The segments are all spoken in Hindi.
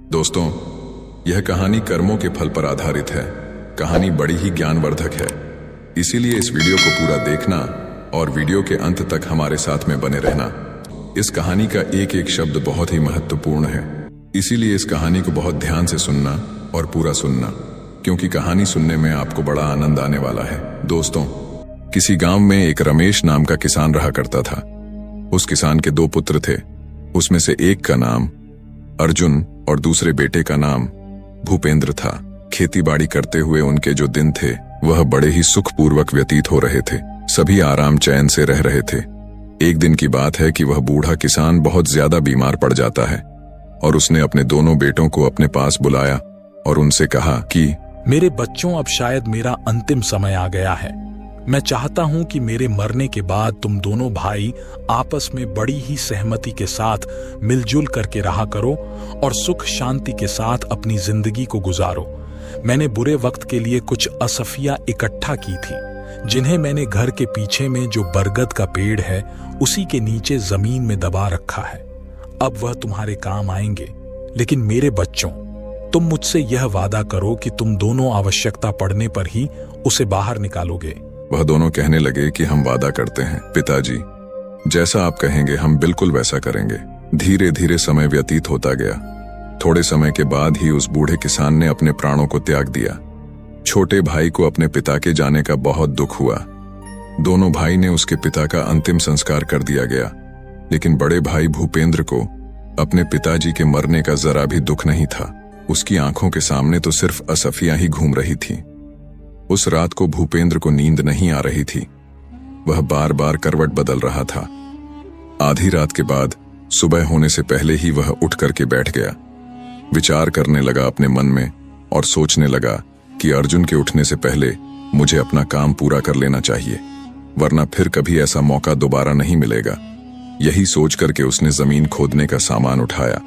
दोस्तों, यह कहानी कर्मों के फल पर आधारित है। कहानी बड़ी ही ज्ञानवर्धक है, इसीलिए इस वीडियो को पूरा देखना और वीडियो के अंत तक हमारे साथ में बने रहना। इस कहानी का एक एक शब्द बहुत ही महत्वपूर्ण है, इसीलिए इस कहानी को बहुत ध्यान से सुनना और पूरा सुनना, क्योंकि कहानी सुनने में आपको बड़ा आनंद आने वाला है। दोस्तों, किसी गांव में एक रमेश नाम का किसान रहा करता था। उस किसान के 2 पुत्र थे। उसमें से एक का नाम अर्जुन और दूसरे बेटे का नाम भूपेंद्र था। खेतीबाड़ी करते हुए उनके जो दिन थे वह बड़े ही सुखपूर्वक व्यतीत हो रहे थे। सभी आराम चैन से रह रहे थे। एक दिन की बात है कि वह बूढ़ा किसान बहुत ज्यादा बीमार पड़ जाता है और उसने अपने दोनों बेटों को अपने पास बुलाया और उनसे कहा कि मेरे बच्चों, अब शायद मेरा अंतिम समय आ गया है। मैं चाहता हूं कि मेरे मरने के बाद तुम दोनों भाई आपस में बड़ी ही सहमति के साथ मिलजुल करके रहा करो और सुख शांति के साथ अपनी जिंदगी को गुजारो। मैंने बुरे वक्त के लिए कुछ असफियां इकट्ठा की थी, जिन्हें मैंने घर के पीछे में जो बरगद का पेड़ है उसी के नीचे जमीन में दबा रखा है। अब वह तुम्हारे काम आएंगे। लेकिन मेरे बच्चों, तुम मुझसे यह वादा करो कि तुम दोनों आवश्यकता पड़ने पर ही उसे बाहर निकालोगे। वह दोनों कहने लगे कि हम वादा करते हैं पिताजी, जैसा आप कहेंगे हम बिल्कुल वैसा करेंगे। धीरे धीरे समय व्यतीत होता गया। थोड़े समय के बाद ही उस बूढ़े किसान ने अपने प्राणों को त्याग दिया। छोटे भाई को अपने पिता के जाने का बहुत दुख हुआ। दोनों भाई ने उसके पिता का अंतिम संस्कार कर दिया गया, लेकिन बड़े भाई भूपेंद्र को अपने पिताजी के मरने का जरा भी दुख नहीं था। उसकी आंखों के सामने तो सिर्फ असफियां ही घूम रही थी। उस रात को भूपेंद्र को नींद नहीं आ रही थी। वह बार बार करवट बदल रहा था। आधी रात के बाद सुबह होने से पहले ही वह उठ करके बैठ गया। विचार करने लगा अपने मन में और सोचने लगा कि अर्जुन के उठने से पहले मुझे अपना काम पूरा कर लेना चाहिए, वरना फिर कभी ऐसा मौका दोबारा नहीं मिलेगा। यही सोच करके उसने जमीन खोदने का सामान उठाया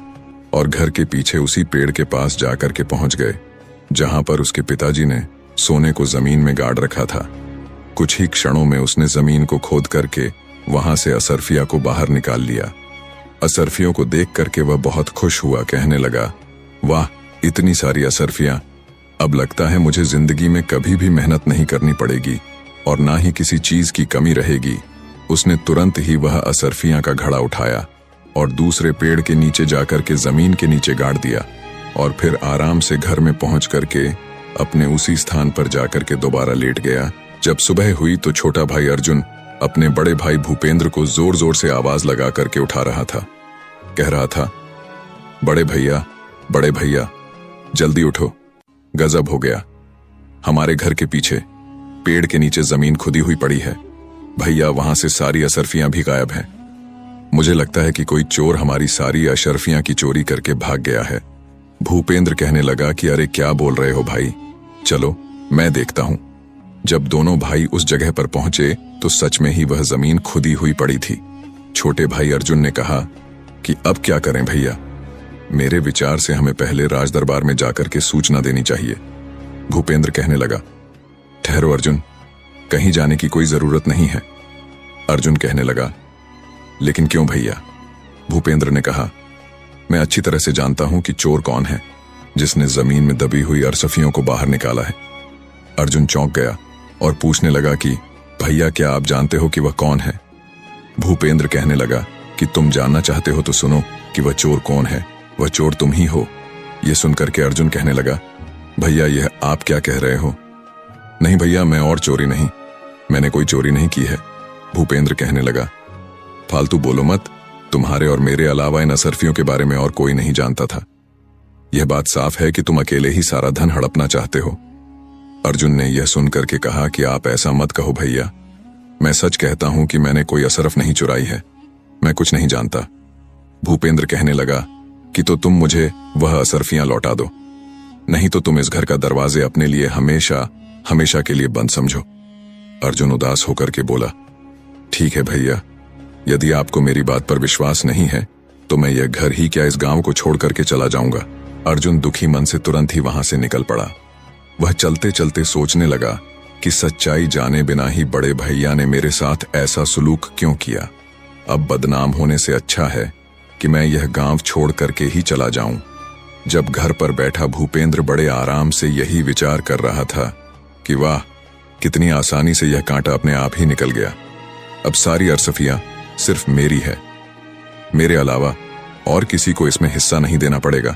और घर के पीछे उसी पेड़ के पास जाकर के पहुंच गए, जहां पर उसके पिताजी ने सोने को जमीन में गाड़ रखा था। कुछ ही क्षणों में उसने जमीन को खोद करके वहां से असरफिया को बाहर निकाल लिया। असरफियों को देख करके वह बहुत खुश हुआ। कहने लगा, वाह, इतनी सारी असरफियां! अब लगता है मुझे जिंदगी में कभी भी मेहनत नहीं करनी पड़ेगी और ना ही किसी चीज की कमी रहेगी। उसने तुरंत ही वह असरफियां का घड़ा उठाया और दूसरे पेड़ के नीचे जाकर के जमीन के नीचे गाड़ दिया और फिर आराम से घर में पहुंच करके अपने उसी स्थान पर जाकर के दोबारा लेट गया। जब सुबह हुई तो छोटा भाई अर्जुन अपने बड़े भाई भूपेंद्र को जोर जोर से आवाज लगा करके उठा रहा था। कह रहा था, बड़े भैया, जल्दी उठो, गजब हो गया। हमारे घर के पीछे पेड़ के नीचे जमीन खुदी हुई पड़ी है भैया, वहां से सारी असरफियां भी गायब हैं। मुझे लगता है कि कोई चोर हमारी सारी असरफियां की चोरी करके भाग गया है। भूपेंद्र कहने लगा कि अरे क्या बोल रहे हो भाई, चलो मैं देखता हूं। जब दोनों भाई उस जगह पर पहुंचे तो सच में ही वह जमीन खुदी हुई पड़ी थी। छोटे भाई अर्जुन ने कहा कि अब क्या करें भैया, मेरे विचार से हमें पहले राजदरबार में जाकर के सूचना देनी चाहिए। भूपेंद्र कहने लगा, ठहरो अर्जुन, कहीं जाने की कोई जरूरत नहीं है। अर्जुन कहने लगा, लेकिन क्यों भैया? भूपेंद्र ने कहा, मैं अच्छी तरह से जानता हूं कि चोर कौन है जिसने जमीन में दबी हुई असरफियों को बाहर निकाला है। अर्जुन चौंक गया और पूछने लगा कि भैया, क्या आप जानते हो कि वह कौन है? भूपेंद्र कहने लगा कि तुम जानना चाहते हो तो सुनो कि वह चोर कौन है। वह चोर तुम ही हो। यह सुनकर के अर्जुन कहने लगा, भैया यह आप क्या कह रहे हो? नहीं भैया, मैं और चोरी नहीं, मैंने कोई चोरी नहीं की है। भूपेंद्र कहने लगा, फालतू बोलो मत, तुम्हारे और मेरे अलावा इन असरफियों के बारे में और कोई नहीं जानता था। यह बात साफ है कि तुम अकेले ही सारा धन हड़पना चाहते हो। अर्जुन ने यह सुनकर के कहा कि आप ऐसा मत कहो भैया, मैं सच कहता हूं कि मैंने कोई असरफ नहीं चुराई है, मैं कुछ नहीं जानता। भूपेंद्र कहने लगा कि तो तुम मुझे वह असरफियां लौटा दो, नहीं तो तुम इस घर का दरवाजे अपने लिए हमेशा हमेशा के लिए बंद समझो। अर्जुन उदास होकर के बोला, ठीक है भैया, यदि आपको मेरी बात पर विश्वास नहीं है तो मैं यह घर ही क्या इस गांव को छोड़ करके चला जाऊंगा। अर्जुन दुखी मन से तुरंत ही वहां से निकल पड़ा। वह चलते चलते सोचने लगा कि सच्चाई जाने बिना ही बड़े भैया ने मेरे साथ ऐसा सुलूक क्यों किया। अब बदनाम होने से अच्छा है कि मैं यह गांव छोड़ करके ही चला जाऊं। जब घर पर बैठा भूपेंद्र बड़े आराम से यही विचार कर रहा था कि वाह, कितनी आसानी से यह कांटा अपने आप ही निकल गया। अब सारी अरसफियां सिर्फ मेरी है, मेरे अलावा और किसी को इसमें हिस्सा नहीं देना पड़ेगा।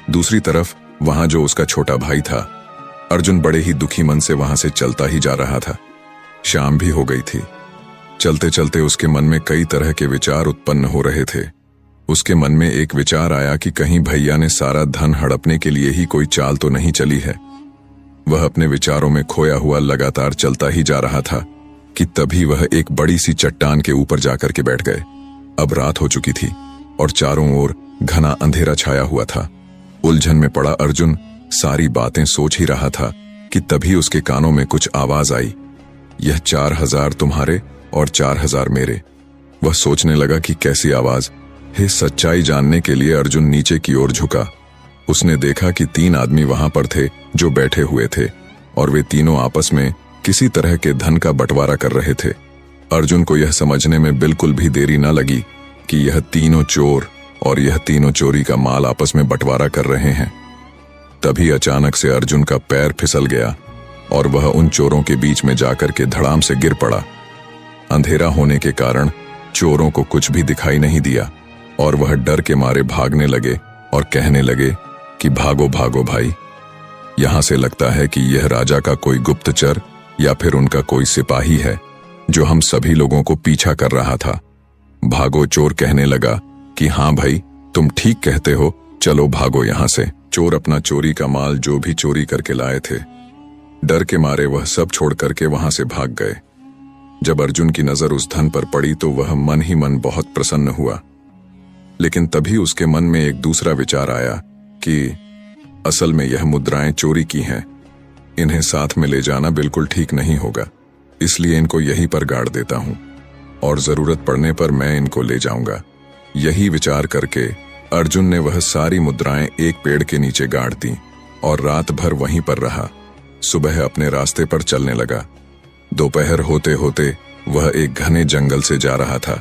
दूसरी तरफ वहां जो उसका छोटा भाई था, अर्जुन बड़े ही दुखी मन से वहां से चलता ही जा रहा था। शाम भी हो गई थी। चलते चलते उसके मन में कई तरह के विचार उत्पन्न हो रहे थे। उसके मन में एक विचार आया कि कहीं भैया ने सारा धन हड़पने के लिए ही कोई चाल तो नहीं चली है। वह अपने विचारों में खोया हुआ लगातार चलता ही जा रहा था कि तभी वह एक बड़ी सी चट्टान के ऊपर जाकर के बैठ गए। अब रात हो चुकी थी और चारों ओर घना अंधेरा छाया हुआ था। उलझन में पड़ा अर्जुन सारी बातें सोच ही रहा था कि तभी उसके कानों में कुछ आवाज आई, यह 4000 तुम्हारे और 4000 मेरे। वह सोचने लगा कि कैसी आवाज है। सच्चाई जानने के लिए अर्जुन नीचे की ओर झुका। उसने देखा कि 3 आदमी वहां पर थे जो बैठे हुए थे और वे तीनों आपस में किसी तरह के धन का बंटवारा कर रहे थे। अर्जुन को यह समझने में बिल्कुल भी देरी न लगी कि यह तीनों चोर और यह तीनों चोरी का माल आपस में बंटवारा कर रहे हैं। तभी अचानक से अर्जुन का पैर फिसल गया और वह उन चोरों के बीच में जाकर के धड़ाम से गिर पड़ा। अंधेरा होने के कारण चोरों को कुछ भी दिखाई नहीं दिया और वह डर के मारे भागने लगे और कहने लगे कि भागो भागो भाई, यहां से लगता है कि यह राजा का कोई गुप्तचर या फिर उनका कोई सिपाही है जो हम सभी लोगों को पीछा कर रहा था। भागो। चोर कहने लगा कि हाँ भाई, तुम ठीक कहते हो, चलो भागो यहां से। चोर अपना चोरी का माल जो भी चोरी करके लाए थे, डर के मारे वह सब छोड़ करके वहां से भाग गए। जब अर्जुन की नजर उस धन पर पड़ी तो वह मन ही मन बहुत प्रसन्न हुआ। लेकिन तभी उसके मन में एक दूसरा विचार आया कि असल में यह मुद्राएं चोरी की हैं, इन्हें साथ में ले जाना बिल्कुल ठीक नहीं होगा, इसलिए इनको यहीं पर गाड़ देता हूं और जरूरत पड़ने पर मैं इनको ले जाऊंगा। यही विचार करके अर्जुन ने वह सारी मुद्राएं एक पेड़ के नीचे गाड़ दी और रात भर वहीं पर रहा। सुबह अपने रास्ते पर चलने लगा। दोपहर होते होते वह एक घने जंगल से जा रहा था।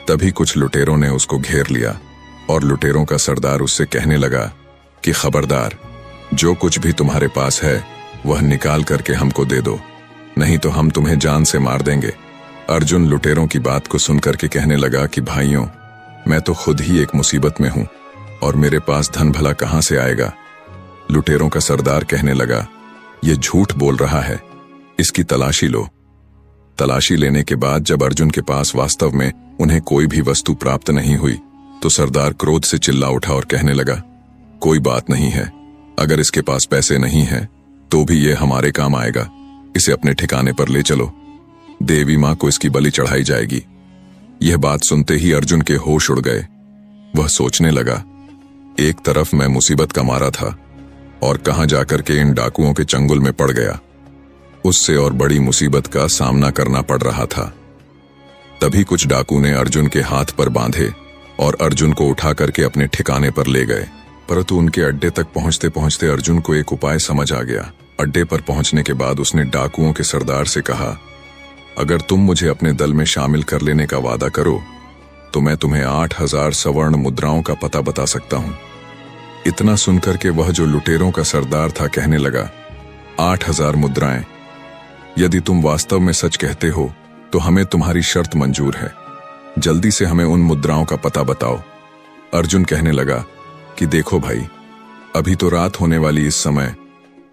तभी कुछ लुटेरों ने उसको घेर लिया और लुटेरों का सरदार उससे कहने लगा कि खबरदार, जो कुछ भी तुम्हारे पास है वह निकाल करके हमको दे दो, नहीं तो हम तुम्हें जान से मार देंगे। अर्जुन लुटेरों की बात को सुनकर के कहने लगा कि भाइयों, मैं तो खुद ही एक मुसीबत में हूं और मेरे पास धन भला कहां से आएगा। लुटेरों का सरदार कहने लगा, ये झूठ बोल रहा है, इसकी तलाशी लो। तलाशी लेने के बाद जब अर्जुन के पास वास्तव में उन्हें कोई भी वस्तु प्राप्त नहीं हुई तो सरदार क्रोध से चिल्ला उठा और कहने लगा, कोई बात नहीं है, अगर इसके पास पैसे नहीं है तो भी ये हमारे काम आएगा, इसे अपने ठिकाने पर ले चलो, देवी मां को इसकी बलि चढ़ाई जाएगी। यह बात सुनते ही अर्जुन के होश उड़ गए। वह सोचने लगा, एक तरफ मैं मुसीबत का मारा था और कहां जाकर के इन डाकुओं के चंगुल में पड़ गया, उससे और बड़ी मुसीबत का सामना करना पड़ रहा था। तभी कुछ डाकू ने अर्जुन के हाथ पर बांधे और अर्जुन को उठा करके अपने ठिकाने पर ले गए। परंतु उनके अड्डे तक पहुंचते पहुंचते अर्जुन को एक उपाय समझ आ गया। अड्डे पर पहुंचने के बाद उसने डाकुओं के सरदार से कहा, अगर तुम मुझे अपने दल में शामिल कर लेने का वादा करो तो मैं तुम्हें 8000 स्वर्ण मुद्राओं का पता बता सकता हूं। इतना सुनकर के वह जो लुटेरों का सरदार था कहने लगा, 8000 मुद्राएं? यदि तुम वास्तव में सच कहते हो तो हमें तुम्हारी शर्त मंजूर है, जल्दी से हमें उन मुद्राओं का पता बताओ। अर्जुन कहने लगा कि देखो भाई, अभी तो रात होने वाली इस समय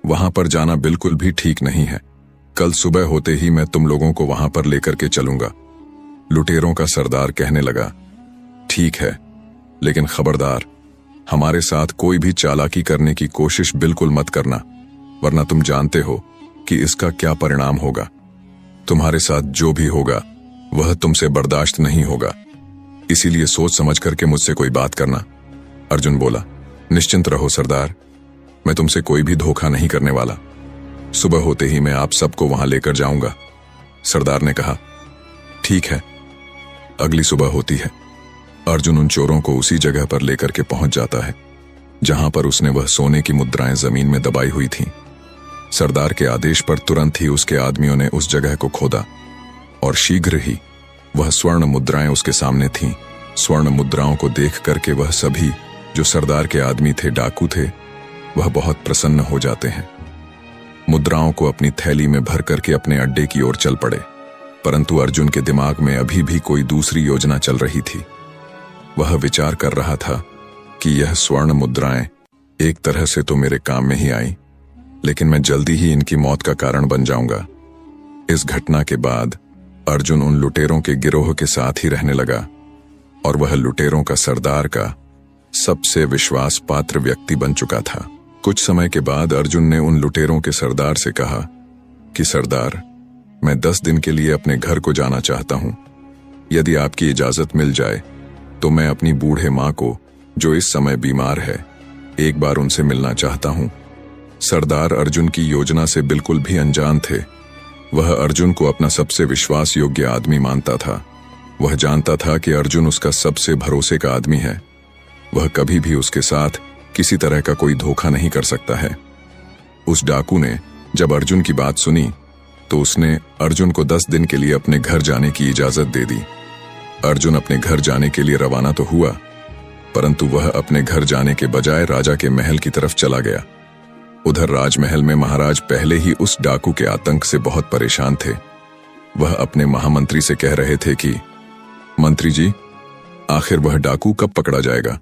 वहां पर जाना बिल्कुल भी ठीक नहीं है। कल सुबह होते ही मैं तुम लोगों को वहां पर लेकर के चलूंगा। लुटेरों का सरदार कहने लगा, ठीक है, लेकिन खबरदार, हमारे साथ कोई भी चालाकी करने की कोशिश बिल्कुल मत करना, वरना तुम जानते हो कि इसका क्या परिणाम होगा। तुम्हारे साथ जो भी होगा वह तुमसे बर्दाश्त नहीं होगा, इसीलिए सोच समझ करके मुझसे कोई बात करना। अर्जुन बोला, निश्चिंत रहो सरदार, मैं तुमसे कोई भी धोखा नहीं करने वाला। सुबह होते ही मैं आप सबको वहां लेकर जाऊंगा। सरदार ने कहा, ठीक है। अगली सुबह होती है। अर्जुन उन चोरों को उसी जगह पर लेकर के पहुंच जाता है जहां पर उसने वह सोने की मुद्राएं जमीन में दबाई हुई थीं। सरदार के आदेश पर तुरंत ही उसके आदमियों ने उस जगह को खोदा और शीघ्र ही वह स्वर्ण मुद्राएं उसके सामने थीं। स्वर्ण मुद्राओं को देख करके वह सभी जो सरदार के आदमी थे, डाकू थे, वह बहुत प्रसन्न हो जाते हैं। मुद्राओं को अपनी थैली में भर करके अपने अड्डे की ओर चल पड़े, परंतु अर्जुन के दिमाग में अभी भी कोई दूसरी योजना चल रही थी। वह विचार कर रहा था कि यह स्वर्ण मुद्राएं एक तरह से तो मेरे काम में ही आई, लेकिन मैं जल्दी ही इनकी मौत का कारण बन जाऊंगा। इस घटना के बाद अर्जुन उन लुटेरों के गिरोह के साथ ही रहने लगा और वह लुटेरों का सरदार का सबसे विश्वास पात्र व्यक्ति बन चुका था। कुछ समय के बाद अर्जुन ने उन लुटेरों के सरदार से कहा कि सरदार, मैं 10 दिन के लिए अपने घर को जाना चाहता हूं। यदि आपकी इजाजत मिल जाए तो मैं अपनी बूढ़े मां को, जो इस समय बीमार है, एक बार उनसे मिलना चाहता हूं। सरदार अर्जुन की योजना से बिल्कुल भी अनजान थे। वह अर्जुन को अपना सबसे विश्वास योग्य आदमी मानता था। वह जानता था कि अर्जुन उसका सबसे भरोसे का आदमी है। वह कभी भी उसके साथ किसी तरह का कोई धोखा नहीं कर सकता है। उस डाकू ने जब अर्जुन की बात सुनी तो उसने अर्जुन को 10 दिन के लिए अपने घर जाने की इजाजत दे दी। अर्जुन अपने घर जाने के लिए रवाना तो हुआ, परंतु वह अपने घर जाने के बजाय राजा के महल की तरफ चला गया। उधर राजमहल में महाराज पहले ही उस डाकू के आतंक से बहुत परेशान थे। वह अपने महामंत्री से कह रहे थे कि मंत्री जी, आखिर वह डाकू कब पकड़ा जाएगा?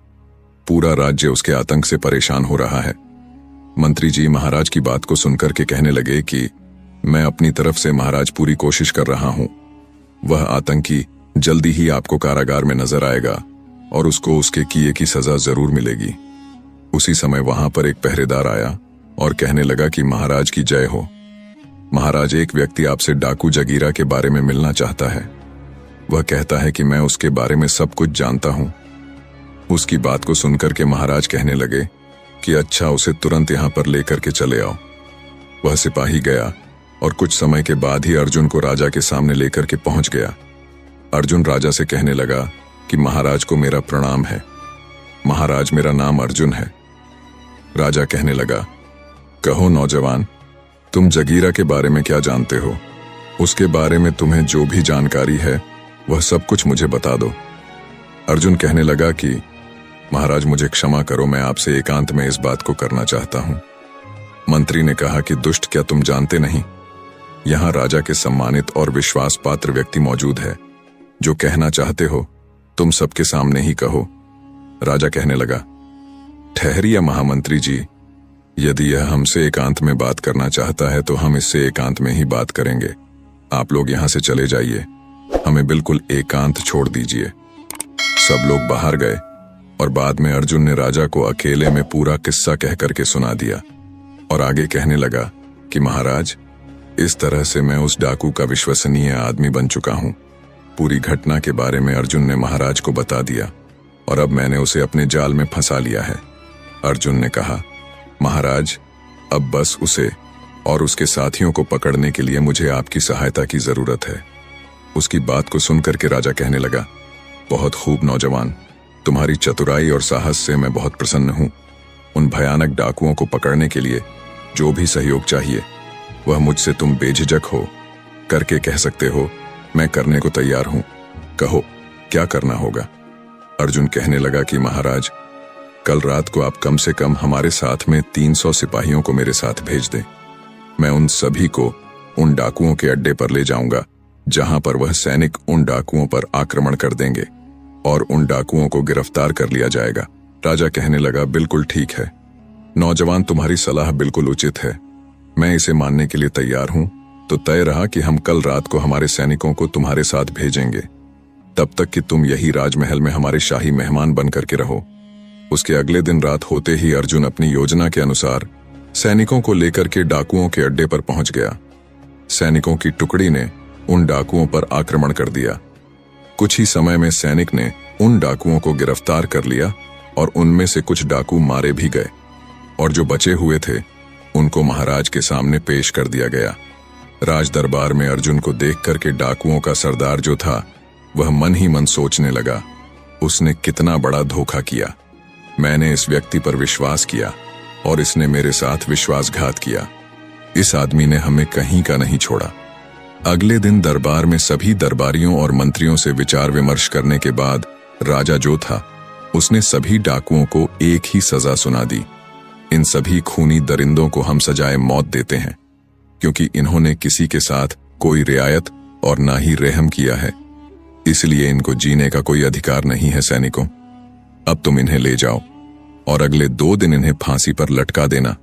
पूरा राज्य उसके आतंक से परेशान हो रहा है। मंत्री जी महाराज की बात को सुनकर के कहने लगे कि मैं अपनी तरफ से महाराज पूरी कोशिश कर रहा हूं। वह आतंकी जल्दी ही आपको कारागार में नजर आएगा और उसको उसके किए की सजा जरूर मिलेगी। उसी समय वहां पर एक पहरेदार आया और कहने लगा कि महाराज की जय हो। महाराज, एक व्यक्ति आपसे डाकू जगीरा के बारे में मिलना चाहता है। वह कहता है कि मैं उसके बारे में सब कुछ जानता हूं। उसकी बात को सुनकर के महाराज कहने लगे कि अच्छा, उसे तुरंत यहां पर लेकर के चले आओ। वह सिपाही गया और कुछ समय के बाद ही अर्जुन को राजा के सामने लेकर के पहुंच गया। अर्जुन राजा से कहने लगा कि महाराज को मेरा प्रणाम है। महाराज, मेरा नाम अर्जुन है। राजा कहने लगा, कहो नौजवान, तुम जगीरा के बारे में क्या जानते हो? उसके बारे में तुम्हें जो भी जानकारी है वह सब कुछ मुझे बता दो। अर्जुन कहने लगा कि महाराज, मुझे क्षमा करो, मैं आपसे एकांत में इस बात को करना चाहता हूं। मंत्री ने कहा कि दुष्ट, क्या तुम जानते नहीं, यहां राजा के सम्मानित और विश्वास पात्र व्यक्ति मौजूद है। जो कहना चाहते हो तुम सबके सामने ही कहो। राजा कहने लगा, ठहरिए महामंत्री जी, यदि यह हमसे एकांत में बात करना चाहता है तो हम इससे एकांत में ही बात करेंगे। आप लोग यहां से चले जाइए, हमें बिल्कुल एकांत छोड़ दीजिए। सब लोग बाहर गए और बाद में अर्जुन ने राजा को अकेले में पूरा किस्सा कह करके सुना दिया और आगे कहने लगा कि महाराज, इस तरह से मैं उस डाकू का विश्वसनीय आदमी बन चुका हूं। पूरी घटना के बारे में अर्जुन ने महाराज को बता दिया और अब मैंने उसे अपने जाल में फंसा लिया है। अर्जुन ने कहा, महाराज, अब बस उसे और उसके साथियों को पकड़ने के लिए मुझे आपकी सहायता की जरूरत है। उसकी बात को सुनकर के राजा कहने लगा, बहुत खूब नौजवान, तुम्हारी चतुराई और साहस से मैं बहुत प्रसन्न हूं। उन भयानक डाकुओं को पकड़ने के लिए जो भी सहयोग चाहिए वह मुझसे तुम बेझिझक हो करके कह सकते हो। मैं करने को तैयार हूं, कहो क्या करना होगा? अर्जुन कहने लगा कि महाराज, कल रात को आप कम से कम हमारे साथ में 300 सिपाहियों को मेरे साथ भेज दें। मैं उन सभी को उन डाकुओं के अड्डे पर ले जाऊंगा जहां पर वह सैनिक उन डाकुओं पर आक्रमण कर देंगे और उन डाकुओं को गिरफ्तार कर लिया जाएगा। राजा कहने लगा, बिल्कुल ठीक है नौजवान, तुम्हारी सलाह बिल्कुल उचित है, मैं इसे मानने के लिए तैयार हूं। तो तय रहा कि हम कल रात को हमारे सैनिकों को तुम्हारे साथ भेजेंगे, तब तक कि तुम यही राजमहल में हमारे शाही मेहमान बन करके रहो। उसके अगले दिन रात होते ही अर्जुन अपनी योजना के अनुसार सैनिकों को लेकर के डाकुओं के अड्डे पर पहुंच गया। सैनिकों की टुकड़ी ने उन डाकुओं पर आक्रमण कर दिया। कुछ ही समय में सैनिक ने उन डाकुओं को गिरफ्तार कर लिया और उनमें से कुछ डाकू मारे भी गए और जो बचे हुए थे उनको महाराज के सामने पेश कर दिया गया। राज दरबार में अर्जुन को देख करके डाकुओं का सरदार जो था वह मन ही मन सोचने लगा, उसने कितना बड़ा धोखा किया। मैंने इस व्यक्ति पर विश्वास किया और इसने मेरे साथ विश्वासघात किया। इस आदमी ने हमें कहीं का नहीं छोड़ा। अगले दिन दरबार में सभी दरबारियों और मंत्रियों से विचार विमर्श करने के बाद राजा जो था उसने सभी डाकुओं को एक ही सजा सुना दी। इन सभी खूनी दरिंदों को हम सजाए मौत देते हैं, क्योंकि इन्होंने किसी के साथ कोई रियायत और ना ही रहम किया है। इसलिए इनको जीने का कोई अधिकार नहीं है। सैनिकों, अब तुम इन्हें ले जाओ और अगले 2 दिन इन्हें फांसी पर लटका देना।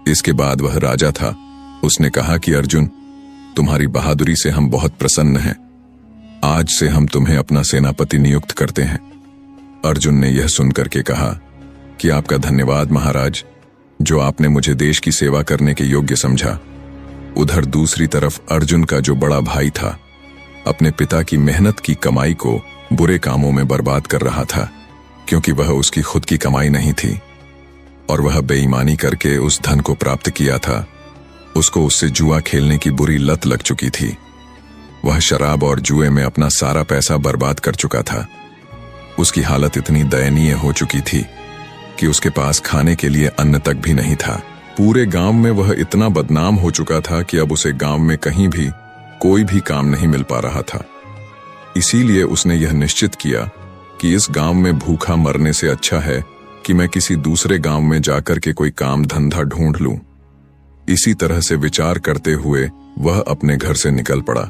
इसके बाद वह राजा था। उसने कहा कि अर्जुन, तुम्हारी बहादुरी से हम बहुत प्रसन्न हैं। आज से हम तुम्हें अपना सेनापति नियुक्त करते हैं। अर्जुन ने यह सुनकर के कहा कि आपका धन्यवाद महाराज, जो आपने मुझे देश की सेवा करने के योग्य समझा। उधर दूसरी तरफ अर्जुन का जो बड़ा भाई था, अपने पिता की मेहनत की कमाई को बुरे कामों में बर्बाद कर रहा था, क्योंकि वह उसकी खुद की कमाई नहीं थी और वह बेईमानी करके उस धन को प्राप्त किया था। उसको उससे जुआ खेलने की बुरी लत लग चुकी थी। वह शराब और जुए में अपना सारा पैसा बर्बाद कर चुका था। उसकी हालत इतनी दयनीय हो चुकी थी कि उसके पास खाने के लिए अन्न तक भी नहीं था। पूरे गांव में वह इतना बदनाम हो चुका था कि अब उसे गांव में कहीं भी कोई भी काम नहीं मिल पा रहा था। इसीलिए उसने यह निश्चित किया कि इस गांव में भूखा मरने से अच्छा है कि मैं किसी दूसरे गांव में जाकर के कोई काम धंधा ढूंढ लूं। इसी तरह से विचार करते हुए वह अपने घर से निकल पड़ा।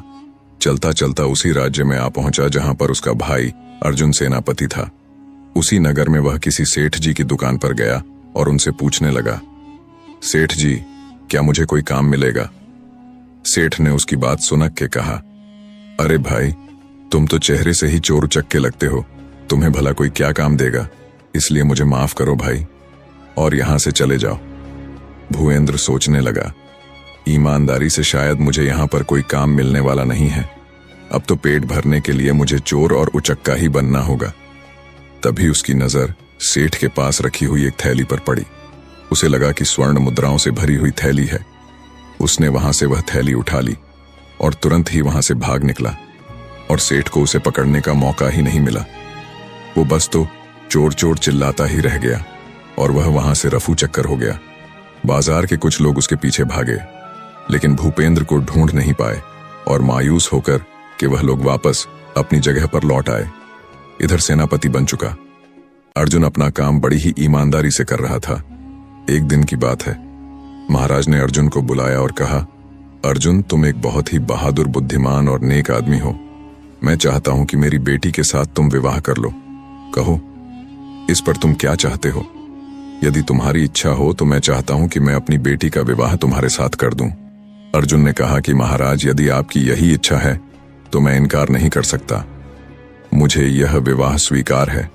चलता चलता उसी राज्य में आ पहुंचा जहां पर उसका भाई अर्जुन सेनापति था। उसी नगर में वह किसी सेठ जी की दुकान पर गया और उनसे पूछने लगा, सेठ जी, क्या मुझे कोई काम मिलेगा? सेठ ने उसकी बात सुनक के कहा, अरे भाई, तुम तो चेहरे से ही चोर उचक्के लगते हो। तुम्हें भला कोई क्या काम देगा? इसलिए मुझे माफ करो भाई और यहां से चले जाओ। भूपेंद्र सोचने लगा, ईमानदारी से शायद मुझे यहां पर कोई काम मिलने वाला नहीं है। अब तो पेट भरने के लिए मुझे चोर और उचक्का ही बनना होगा। तभी उसकी नजर सेठ के पास रखी हुई एक थैली पर पड़ी। उसे लगा कि स्वर्ण मुद्राओं से भरी हुई थैली है। उसने वहां से वह थैली उठा ली और तुरंत ही वहां से भाग निकला और सेठ को उसे पकड़ने का मौका ही नहीं मिला। वो बस तो चोर चोर चिल्लाता ही रह गया और वह वहां से रफू चक्कर हो गया। बाजार के कुछ लोग उसके पीछे भागे, लेकिन भूपेंद्र को ढूंढ नहीं पाए और मायूस होकर कि वह लोग वापस अपनी जगह पर लौट आए। इधर सेनापति बन चुका अर्जुन अपना काम बड़ी ही ईमानदारी से कर रहा था। एक दिन की बात है, महाराज ने अर्जुन को बुलाया और कहा, अर्जुन, तुम एक बहुत ही बहादुर, बुद्धिमान और नेक आदमी हो। मैं चाहता हूं कि मेरी बेटी के साथ तुम विवाह कर लो। कहो, इस पर तुम क्या चाहते हो? यदि तुम्हारी इच्छा हो तो मैं चाहता हूं कि मैं अपनी बेटी का विवाह तुम्हारे साथ कर दूं। अर्जुन ने कहा कि महाराज, यदि आपकी यही इच्छा है तो मैं इनकार नहीं कर सकता। मुझे यह विवाह स्वीकार है।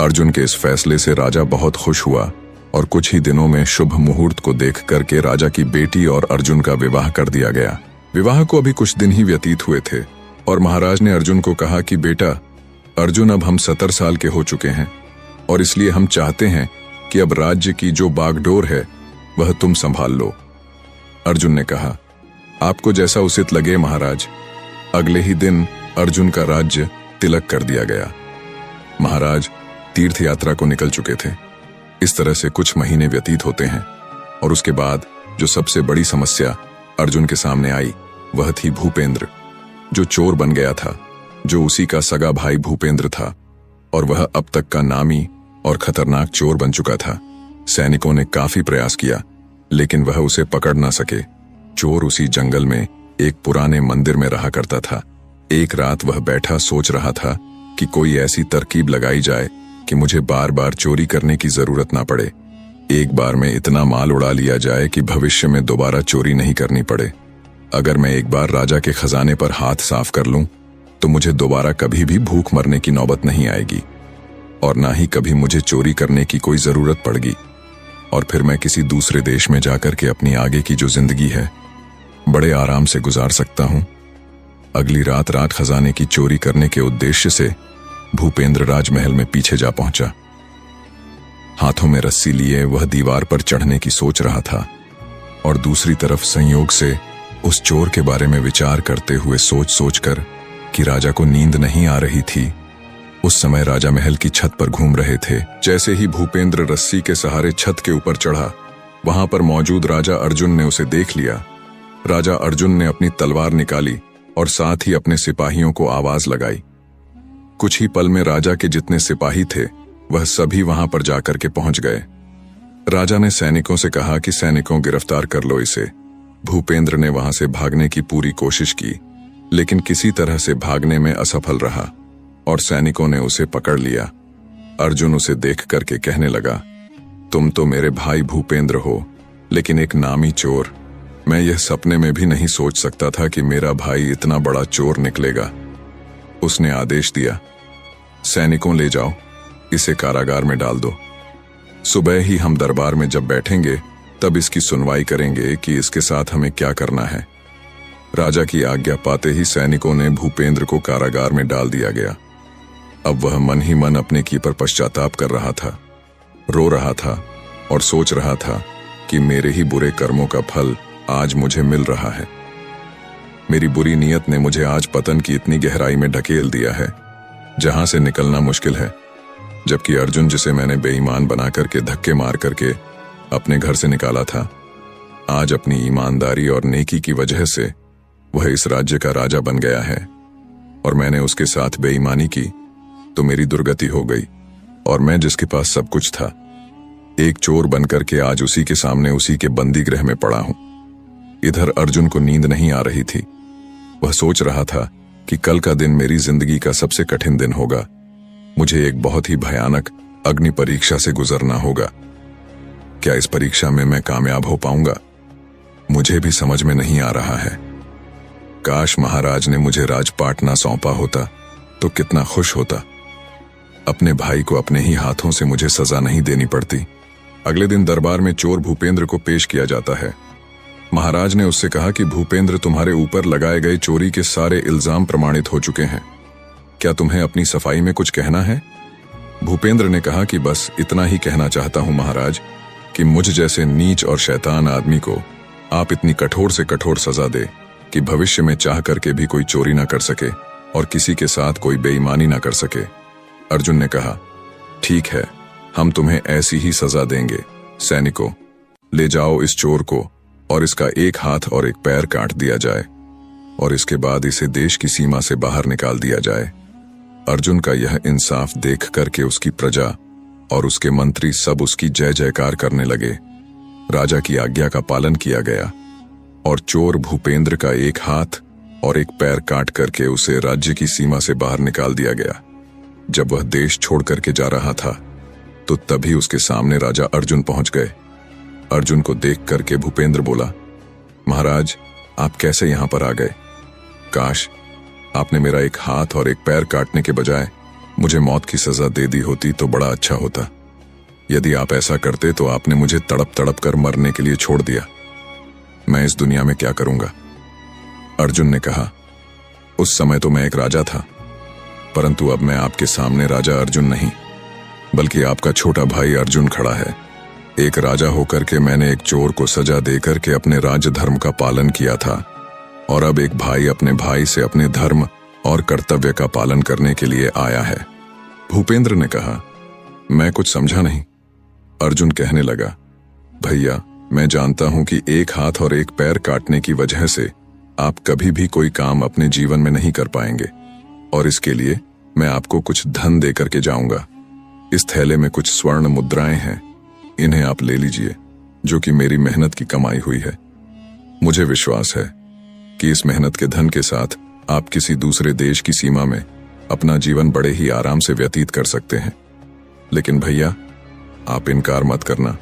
अर्जुन के इस फैसले से राजा बहुत खुश हुआ और कुछ ही दिनों में शुभ मुहूर्त को देख करके राजा की बेटी और अर्जुन का विवाह कर दिया गया। विवाह को अभी कुछ दिन ही व्यतीत हुए थे और महाराज ने अर्जुन को कहा कि बेटा अर्जुन, अब हम 70 साल के हो चुके हैं और इसलिए हम चाहते हैं कि अब राज्य की जो बागडोर है वह तुम संभाल लो। अर्जुन ने कहा, आपको जैसा उचित लगे महाराज। अगले ही दिन अर्जुन का राज्य तिलक कर दिया गया। महाराज तीर्थ यात्रा को निकल चुके थे। इस तरह से कुछ महीने व्यतीत होते हैं और उसके बाद जो सबसे बड़ी समस्या अर्जुन के सामने आई वह थी भूपेंद्र, जो चोर बन गया था, जो उसी का सगा भाई भूपेंद्र था और वह अब तक का नामी और खतरनाक चोर बन चुका था। सैनिकों ने काफी प्रयास किया लेकिन वह उसे पकड़ ना सके। चोर उसी जंगल में एक पुराने मंदिर में रहा करता था। एक रात वह बैठा सोच रहा था कि कोई ऐसी तरकीब लगाई जाए कि मुझे बार बार चोरी करने की जरूरत ना पड़े। एक बार में इतना माल उड़ा लिया जाए कि भविष्य में दोबारा चोरी नहीं करनी पड़े। अगर मैं एक बार राजा के खजाने पर हाथ साफ कर लूं तो मुझे दोबारा कभी भी भूख मरने की नौबत नहीं आएगी और ना ही कभी मुझे चोरी करने की कोई जरूरत पड़ेगी और फिर मैं किसी दूसरे देश में जाकर के अपनी आगे की जो जिंदगी है बड़े आराम से गुजार सकता हूं। अगली रात खजाने की चोरी करने के उद्देश्य से भूपेंद्र राजमहल में पीछे जा पहुंचा। हाथों में रस्सी लिए वह दीवार पर चढ़ने की सोच रहा था और दूसरी तरफ संयोग से उस चोर के बारे में विचार करते हुए सोच कर कि राजा को नींद नहीं आ रही थी। उस समय राजा महल की छत पर घूम रहे थे। जैसे ही भूपेंद्र रस्सी के सहारे छत के ऊपर चढ़ा, वहां पर मौजूद राजा अर्जुन ने उसे देख लिया। राजा अर्जुन ने अपनी तलवार निकाली और साथ ही अपने सिपाहियों को आवाज लगाई। कुछ ही पल में राजा के जितने सिपाही थे वह सभी वहां पर जाकर के पहुंच गए। राजा ने सैनिकों से कहा कि सैनिकों गिरफ्तार कर लो इसे। भूपेंद्र ने वहां से भागने की पूरी कोशिश की, लेकिन किसी तरह से भागने में असफल रहा और सैनिकों ने उसे पकड़ लिया। अर्जुन उसे देख करके कहने लगा, तुम तो मेरे भाई भूपेंद्र हो, लेकिन एक नामी चोर। मैं यह सपने में भी नहीं सोच सकता था कि मेरा भाई इतना बड़ा चोर निकलेगा। उसने आदेश दिया, सैनिकों ले जाओ, इसे कारागार में डाल दो। सुबह ही हम दरबार में जब बैठेंगे तब इसकी सुनवाई करेंगे कि इसके साथ हमें क्या करना है। राजा की आज्ञा पाते ही सैनिकों ने भूपेंद्र को कारागार में डाल दिया गया। अब वह मन ही मन अपने की पर पश्चाताप कर रहा था, रो रहा था और सोच रहा था कि मेरे ही बुरे कर्मों का फल आज मुझे मिल रहा है। मेरी बुरी नीयत ने मुझे आज पतन की इतनी गहराई में ढकेल दिया है जहां से निकलना मुश्किल है। जबकि अर्जुन, जिसे मैंने बेईमान बना करके धक्के मार करके अपने घर से निकाला था, आज अपनी ईमानदारी और नेकी की वजह से वह इस राज्य का राजा बन गया है और मैंने उसके साथ बेईमानी की तो मेरी दुर्गति हो गई और मैं जिसके पास सब कुछ था, एक चोर बनकर के आज उसी के सामने उसी के बंदी गृह में पड़ा हूं। इधर अर्जुन को नींद नहीं आ रही थी। वह सोच रहा था कि कल का दिन मेरी जिंदगी का सबसे कठिन दिन होगा। मुझे एक बहुत ही भयानक अग्नि परीक्षा से गुजरना होगा। क्या इस परीक्षा में मैं कामयाब हो पाऊंगा? मुझे भी समझ में नहीं आ रहा है। काश महाराज ने मुझे राजपाट ना सौंपा होता तो कितना खुश होता। अपने भाई को अपने ही हाथों से मुझे सजा नहीं देनी पड़ती। अगले दिन दरबार में चोर भूपेंद्र को पेश किया जाता है। महाराज ने उससे कहा कि भूपेंद्र, तुम्हारे ऊपर लगाए गए चोरी के सारे इल्जाम प्रमाणित हो चुके हैं। क्या तुम्हें अपनी सफाई में कुछ कहना है? भूपेंद्र ने कहा कि बस इतना ही कहना चाहता हूं महाराज कि मुझ जैसे नीच और शैतान आदमी को आप इतनी कठोर से कठोर सजा दे कि भविष्य में चाह करके भी कोई चोरी ना कर सके और किसी के साथ कोई बेईमानी ना कर सके। अर्जुन ने कहा, ठीक है, हम तुम्हें ऐसी ही सजा देंगे। सैनिकों, ले जाओ इस चोर को और इसका एक हाथ और एक पैर काट दिया जाए और इसके बाद इसे देश की सीमा से बाहर निकाल दिया जाए। अर्जुन का यह इंसाफ देख करके उसकी प्रजा और उसके मंत्री सब उसकी जय जयकार करने लगे। राजा की आज्ञा का पालन किया गया और चोर भूपेंद्र का एक हाथ और एक पैर काट करके उसे राज्य की सीमा से बाहर निकाल दिया गया। जब वह देश छोड़ करके जा रहा था तो तभी उसके सामने राजा अर्जुन पहुंच गए। अर्जुन को देख करके भूपेंद्र बोला, महाराज, आप कैसे यहां पर आ गए? काश आपने मेरा एक हाथ और एक पैर काटने के बजाय मुझे मौत की सजा दे दी होती तो बड़ा अच्छा होता। यदि आप ऐसा करते तो आपने मुझे तड़प तड़प कर मरने के लिए छोड़ दिया। मैं इस दुनिया में क्या करूंगा? अर्जुन ने कहा, उस समय तो मैं एक राजा था, परंतु अब मैं आपके सामने राजा अर्जुन नहीं बल्कि आपका छोटा भाई अर्जुन खड़ा है। एक राजा होकर के मैंने एक चोर को सजा देकर के अपने राज धर्म का पालन किया था और अब एक भाई अपने भाई से अपने धर्म और कर्तव्य का पालन करने के लिए आया है। भूपेंद्र ने कहा, मैं कुछ समझा नहीं। अर्जुन कहने लगा, भैया, मैं जानता हूं कि एक हाथ और एक पैर काटने की वजह से आप कभी भी कोई काम अपने जीवन में नहीं कर पाएंगे और इसके लिए मैं आपको कुछ धन देकर के जाऊंगा। इस थैले में कुछ स्वर्ण मुद्राएं हैं, इन्हें आप ले लीजिए, जो कि मेरी मेहनत की कमाई हुई है। मुझे विश्वास है कि इस मेहनत के धन के साथ आप किसी दूसरे देश की सीमा में अपना जीवन बड़े ही आराम से व्यतीत कर सकते हैं। लेकिन भैया, आप इनकार मत करना,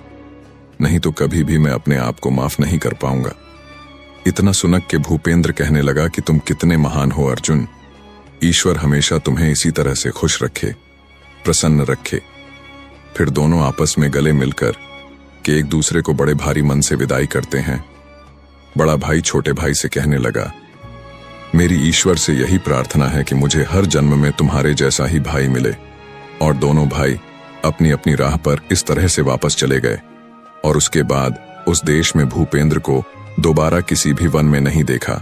नहीं तो कभी भी मैं अपने आप को माफ नहीं कर पाऊंगा। इतना सुनक के भूपेंद्र कहने लगा कि तुम कितने महान हो अर्जुन। ईश्वर हमेशा तुम्हें इसी तरह से खुश रखे, प्रसन्न रखे। फिर दोनों आपस में गले मिलकर के एक दूसरे को बड़े भारी मन से विदाई करते हैं। बड़ा भाई छोटे भाई से कहने लगा, मेरी ईश्वर से यही प्रार्थना है कि मुझे हर जन्म में तुम्हारे जैसा ही भाई मिले। और दोनों भाई अपनी अपनी राह पर इस तरह से वापस चले गए और उसके बाद उस देश में भूपेंद्र को दोबारा किसी भी वन में नहीं देखा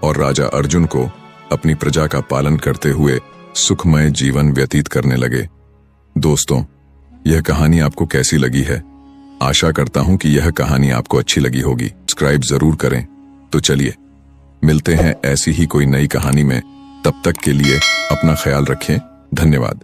और राजा अर्जुन को अपनी प्रजा का पालन करते हुए सुखमय जीवन व्यतीत करने लगे। दोस्तों, यह कहानी आपको कैसी लगी है? आशा करता हूं कि यह कहानी आपको अच्छी लगी होगी। सब्सक्राइब जरूर करें। तो चलिए मिलते हैं ऐसी ही कोई नई कहानी में। तब तक के लिए अपना ख्याल रखें। धन्यवाद।